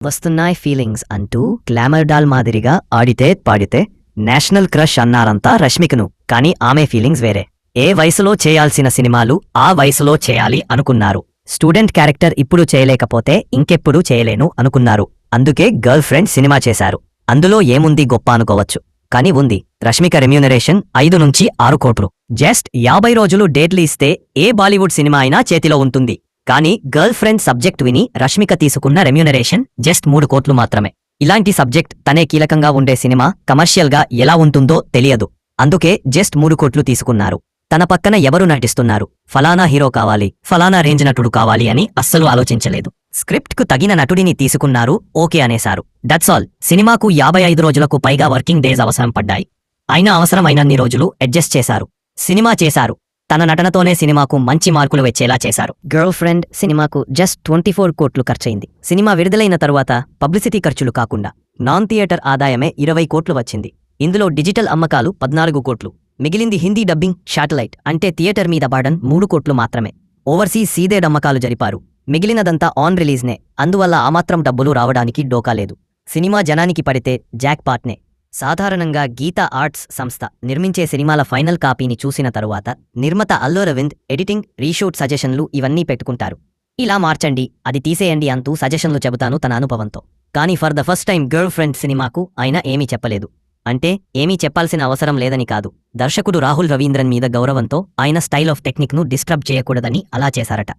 వస్తున్నాయి ఫీలింగ్స్ అంటూ glamour doll మాదిరిగా ఆడితే పాడితే నేషనల్ క్రష్ అన్నారంతా రష్మికను. కానీ ఆమె ఫీలింగ్స్ వేరే. ఏ వయసులో చేయాల్సిన సినిమాలు ఆ వయసులో చేయాలి అనుకున్నారు. స్టూడెంట్ క్యారెక్టర్ ఇప్పుడు చేయలేకపోతే ఇంకెప్పుడు చేయలేను అనుకున్నారు. అందుకే గర్ల్ ఫ్రెండ్ సినిమా చేశారు. అందులో ఏముంది గొప్ప అనుకోవచ్చు, కానీ ఉంది. రష్మిక రెమ్యూనరేషన్ 5 నుంచి 6 కోట్లు. జస్ట్ 50 రోజులు డేట్లు ఇస్తే ఏ బాలీవుడ్ సినిమా అయినా చేతిలో ఉంటుంది. కానీ గర్ల్ ఫ్రెండ్ సబ్జెక్ట్ విని రష్మిక తీసుకున్న రెమ్యూనరేషన్ జస్ట్ 3 కోట్లు మాత్రమే. ఇలాంటి సబ్జెక్ట్ తనే కీలకంగా ఉండే సినిమా కమర్షియల్ గా ఎలా ఉంటుందో తెలియదు. అందుకే జస్ట్ 3 కోట్లు తీసుకున్నారు. తన పక్కన ఎవరు నటిస్తున్నారు, ఫలానా హీరో కావాలి, ఫలానా రేంజ్ నటుడు కావాలి అని అస్సలు ఆలోచించలేదు. స్క్రిప్ట్ కు తగిన నటుడిని తీసుకున్నారు, ఓకే అనేశారు. That's all. సినిమాకు 55 రోజులకు పైగా వర్కింగ్ డేస్ అవసరం పడ్డాయి. అయినా అవసరమైనన్ని రోజులు అడ్జస్ట్ చేశారు. సినిమా చేశారు. తన నటనతోనే సినిమాకు మంచి మార్కులు వచ్చేలా చేశారు. గర్ల్ ఫ్రెండ్ సినిమాకు జస్ట్ 24 కోట్లు ఖర్చయింది. సినిమా విడుదలైన తరువాత పబ్లిసిటీ ఖర్చులు కాకుండా నాన్ థియేటర్ ఆదాయమే 20 కోట్లు వచ్చింది. ఇందులో డిజిటల్ అమ్మకాలు 14 కోట్లు. మిగిలింది హిందీ డబ్బింగ్, శాటిలైట్ అంటే థియేటర్ మీద బర్డన్ 3 కోట్లు మాత్రమే. ఓవర్సీస్ సీదేడ్ అమ్మకాలు జరిపారు. మిగిలినదంతా ఆన్ రిలీజ్నే. అందువల్ల ఆమాత్రం డబ్బులు రావడానికి డోకాలేదు. సినిమా జనానికి పడితే జాక్ పాట్నే. సాధారణంగా గీతా ఆర్ట్స్ సంస్థ నిర్మించే సినిమాల ఫైనల్ కాపీని చూసిన తరువాత నిర్మాత అల్లు అరవింద్ ఎడిటింగ్, రీషూట్ సజెషన్లు ఇవన్నీ పెట్టుకుంటారు. ఇలా మార్చండి, అది తీసేయండి అంటూ సజెషన్లు చెబుతాను తన అనుభవంతో. కానీ for the first time girl friend సినిమాకు ఆయన ఏమీ చెప్పలేదు. అంటే ఏమీ చెప్పాల్సిన అవసరం లేదని కాదు. దర్శకుడు రాహుల్ రవీంద్రన్ మీద గౌరవంతో ఆయన స్టైల్ ఆఫ్ టెక్నిక్ ను డిస్టర్బ్ చేయకూడదని అలా చేశారట.